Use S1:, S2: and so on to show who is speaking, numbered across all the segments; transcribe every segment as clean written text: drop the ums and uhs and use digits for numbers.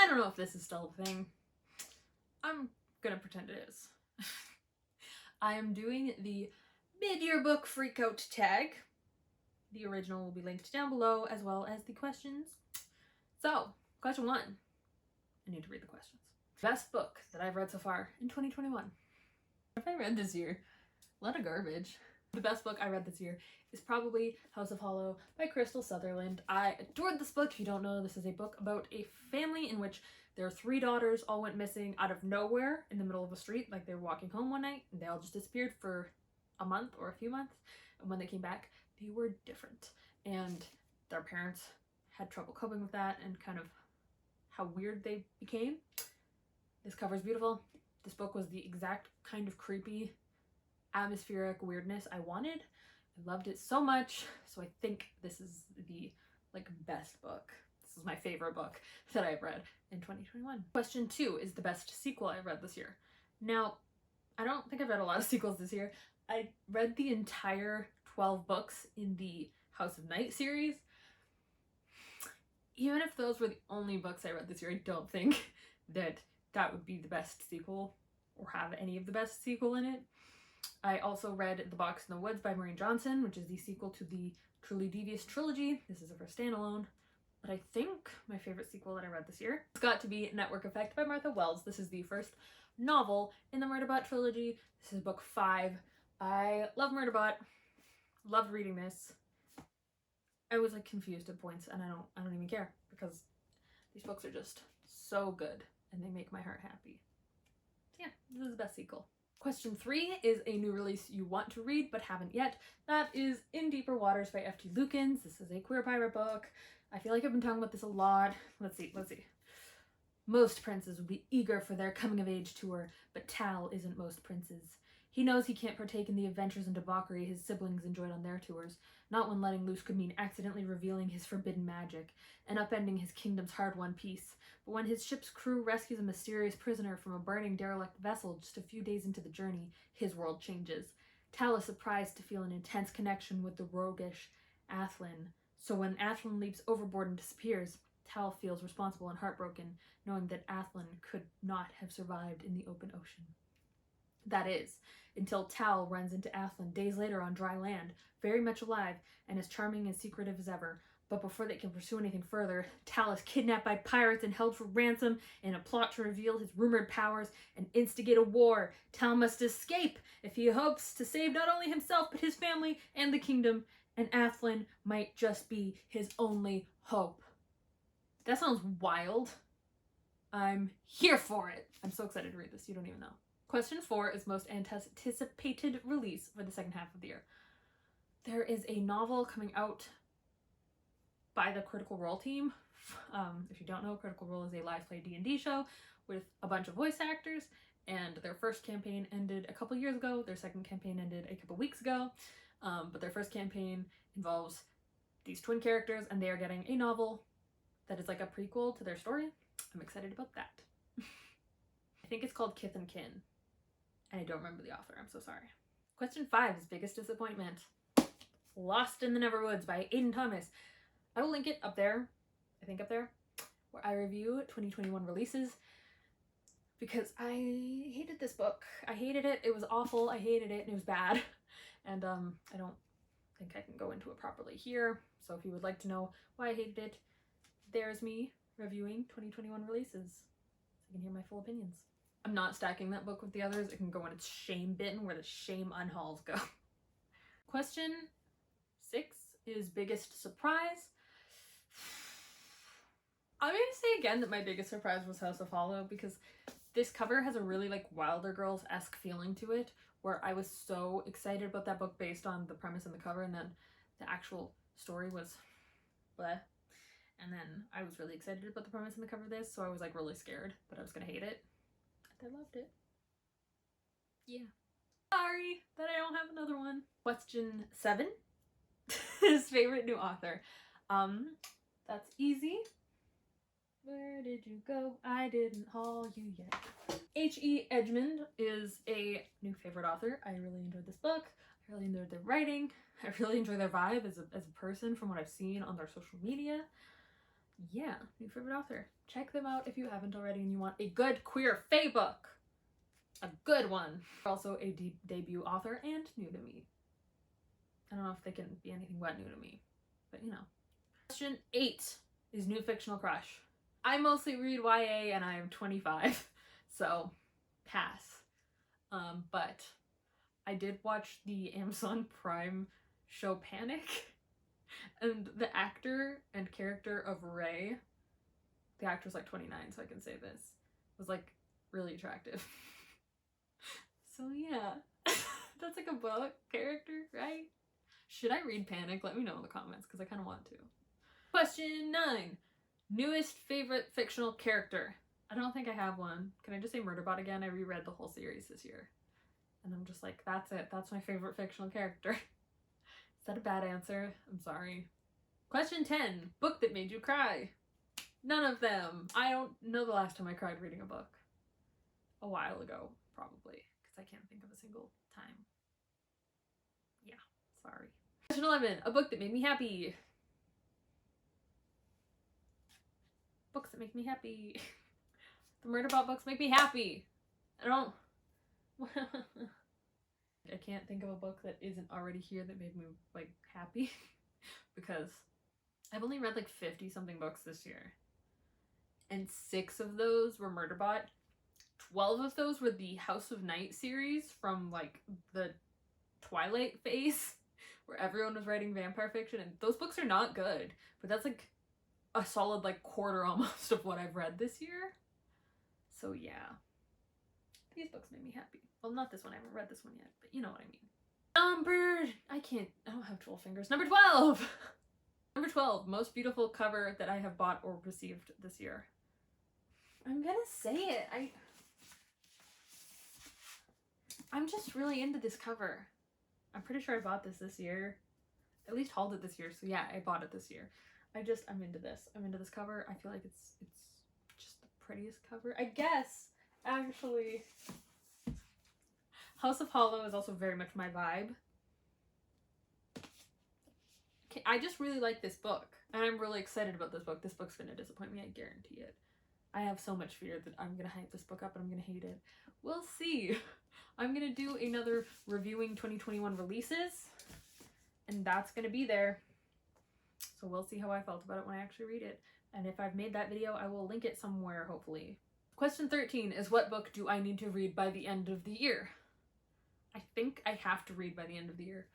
S1: I don't know if this is still a thing. I'm gonna pretend it is. I am doing the mid-year book freakout tag. The original will be linked down below, as well as the questions. So, question 1. I need to read the questions. Best book that I've read so far in 2021. What have I read this year? A lot of garbage. The best book I read this year is probably House of Hollow by Crystal Sutherland. I adored this book. If you don't know, this is a book about a family in which their 3 daughters all went missing out of nowhere in the middle of a street. Like they were walking home one night and they all just disappeared for a month or a few months. And when they came back, they were different. And their parents had trouble coping with that and kind of how weird they became. This cover is beautiful. This book was the exact kind of creepy, atmospheric weirdness I wanted. I loved it so much, so I think this is the best book. This is my favorite book that I've read in 2021. Question 2 is the best sequel I read this year. Now, I don't think I've read a lot of sequels this year. I read the entire 12 books in the House of Night series. Even if those were the only books I read this year, I don't think that would be the best sequel or have any of the best sequel in it. I also read The Box in the Woods by Maureen Johnson, which is the sequel to the Truly Devious trilogy. This is her standalone. But I think my favorite sequel that I read this year has got to be Network Effect by Martha Wells. This is the first novel in the Murderbot trilogy. This is book 5. I love Murderbot. Loved reading this. I was confused at points, and I don't even care because these books are just so good and they make my heart happy. So yeah, this is the best sequel. Question 3 is a new release you want to read but haven't yet. That is In Deeper Waters by F.T. Lukens. This is a queer pirate book. I feel like I've been talking about this a lot. Let's see. Most princes would be eager for their coming-of-age tour, but Tal isn't most princes. He knows he can't partake in the adventures and debauchery his siblings enjoyed on their tours, not when letting loose could mean accidentally revealing his forbidden magic and upending his kingdom's hard-won peace. But when his ship's crew rescues a mysterious prisoner from a burning derelict vessel just a few days into the journey, his world changes. Tal is surprised to feel an intense connection with the roguish Athlin. So when Athlin leaps overboard and disappears, Tal feels responsible and heartbroken, knowing that Athlin could not have survived in the open ocean. That is, until Tal runs into Athlin days later on dry land, very much alive and as charming and secretive as ever. But before they can pursue anything further, Tal is kidnapped by pirates and held for ransom in a plot to reveal his rumored powers and instigate a war. Tal must escape if he hopes to save not only himself but his family and the kingdom, and Athlin might just be his only hope. That sounds wild. I'm here for it. I'm so excited to read this, you don't even know. Question 4 is most anticipated release for the second half of the year. There is a novel coming out by the Critical Role team. If you don't know, Critical Role is a live play D&D show with a bunch of voice actors, and their first campaign ended a couple years ago. Their second campaign ended a couple weeks ago, but their first campaign involves these twin characters, and they are getting a novel that is like a prequel to their story. I'm excited about that. I think it's called Kith and Kin, and I don't remember the author. I'm so sorry. Question 5 is biggest disappointment. Lost in the Neverwoods by Aiden Thomas. I will link it up there, I think up there, where I review 2021 releases, because I hated this book. I hated it. It was awful. I hated it, and it was bad. And I don't think I can go into it properly here. So if you would like to know why I hated it, there's me reviewing 2021 releases. So you can hear my full opinions. I'm not stacking that book with the others. It can go in its shame bin where the shame unhauls go. Question 6 is biggest surprise. I'm going to say again that my biggest surprise was House of Hollow, because this cover has a really Wilder Girls-esque feeling to it, where I was so excited about that book based on the premise and the cover, and then the actual story was bleh. And then I was really excited about the premise and the cover of this, so I was really scared that I was going to hate it. And I loved it. Yeah. Sorry that I don't have another one. Question 7. His favorite new author. That's easy. Where did you go? I didn't haul you yet. H.E. Edgmond is a new favorite author. I really enjoyed this book. I really enjoyed their writing. I really enjoy their vibe as a person from what I've seen on their social media. yeah, new favorite author. Check them out if you haven't already and you want a good queer fae book. A good one. Also a debut author and new to me. I don't know if they can be anything but new to me, but you know. Question 8 is new fictional crush. I mostly read YA and I am 25, so pass. But I did watch the Amazon Prime show Panic, and the actor and character of Ray, the actor's like 29, so I can say this, was like really attractive. So yeah, that's like a book character, right? Should I read Panic? Let me know in the comments because I kind of want to. Question 9. Newest favorite fictional character. I don't think I have one. Can I just say Murderbot again? I reread the whole series this year. And I'm just like, that's it. That's my favorite fictional character. Is that a bad answer? I'm sorry. Question 10. Book that made you cry. None of them. I don't know the last time I cried reading a book. A while ago, probably. Because I can't think of a single time. Yeah, sorry. Question 11. A book that made me happy. Books that make me happy. The Murderbot books make me happy. I don't... I can't think of a book that isn't already here that made me, like, happy. Because I've only read, like, 50 something books this year. And 6 of those were Murderbot. 12 of those were the House of Night series from, like, the Twilight phase, where everyone was writing vampire fiction. And those books are not good. But that's, like, a solid, like, quarter almost of what I've read this year. So, yeah. These books made me happy. Well, not this one. I haven't read this one yet, but you know what I mean. I don't have 12 fingers. Number 12! Number 12, most beautiful cover that I have bought or received this year. I'm gonna say it. I'm just really into this cover. I'm pretty sure I bought this year. At least hauled it this year, so yeah, I bought it this year. I'm into this. I'm into this cover. I feel like it's just the prettiest cover. I guess, actually, House of Hollow is also very much my vibe. I just really like this book, and I'm really excited about this book. This book's gonna disappoint me, I guarantee it. I have so much fear that I'm gonna hype this book up and I'm gonna hate it. We'll see. I'm gonna do another reviewing 2021 releases, and that's gonna be there. So we'll see how I felt about it when I actually read it. And if I've made that video, I will link it somewhere, hopefully. Question 13 is, what book do I need to read by the end of the year? I think I have to read by the end of the year.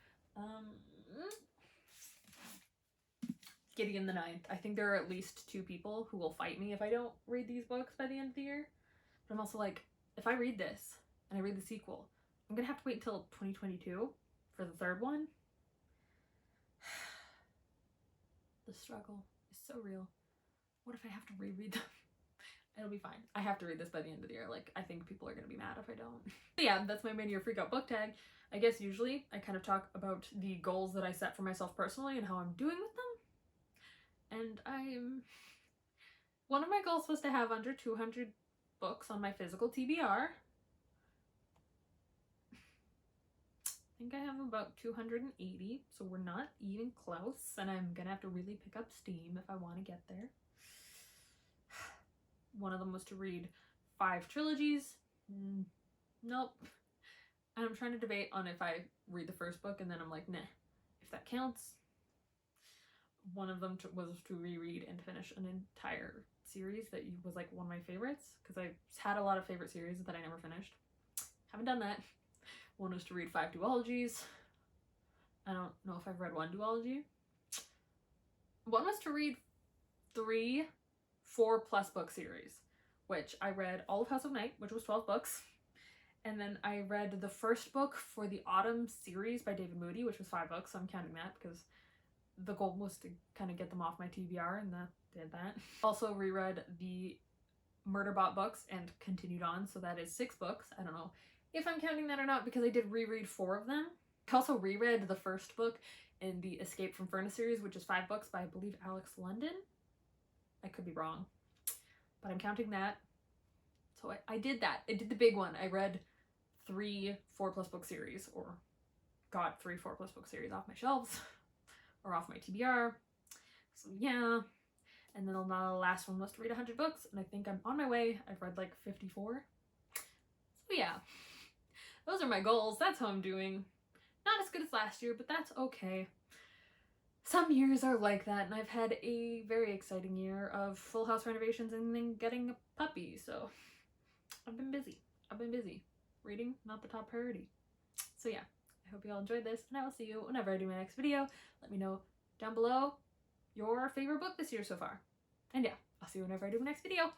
S1: Gideon the Ninth. I think there are at least 2 people who will fight me if I don't read these books by the end of the year. But I'm also like, if I read this and I read the sequel, I'm gonna have to wait until 2022 for the 3rd one. The struggle is so real. What if I have to reread them? It'll be fine. I have to read this by the end of the year. Like, I think people are gonna be mad if I don't. But yeah, that's my mid-year freak out book tag. I guess usually I kind of talk about the goals that I set for myself personally and how I'm doing with them. And one of my goals was to have under 200 books on my physical TBR. I think I have about 280, so we're not even close, and I'm gonna have to really pick up steam if I want to get there. One of them was to read 5 trilogies. Nope. And I'm trying to debate on if I read the first book and then I'm like, nah, if that counts. One of them was to reread and finish an entire series that was like one of my favorites, because I had a lot of favorite series that I never finished. Haven't done that. One was to read 5 duologies. I don't know if I've read 1 duology. One was to read 3 4+ book series, which I read all of House of Night, which was 12 books. And then I read the first book for the Autumn series by David Moody, which was 5 books, so I'm counting that because the goal was to kind of get them off my TBR, and that did that. Also reread the Murderbot books and continued on, so that is 6 books. I don't know if I'm counting that or not because I did reread 4 of them. I also reread the first book in the Escape from Furnace series, which is 5 books by, I believe, Alex London. I could be wrong, but I'm counting that. So I did that. I did the big one. I read 3 4+ book series, or got 3 4+ book series off my shelves or off my TBR. So yeah. And then the last one was to read 100 books, and I think I'm on my way. I've read like 54. So yeah, those are my goals. That's how I'm doing. Not as good as last year, but that's okay. Some years are like that, and I've had a very exciting year of full house renovations and then getting a puppy, so I've been busy. Reading, not the top priority. So yeah, I hope you all enjoyed this, and I will see you whenever I do my next video. Let me know down below your favorite book this year so far. And yeah, I'll see you whenever I do my next video.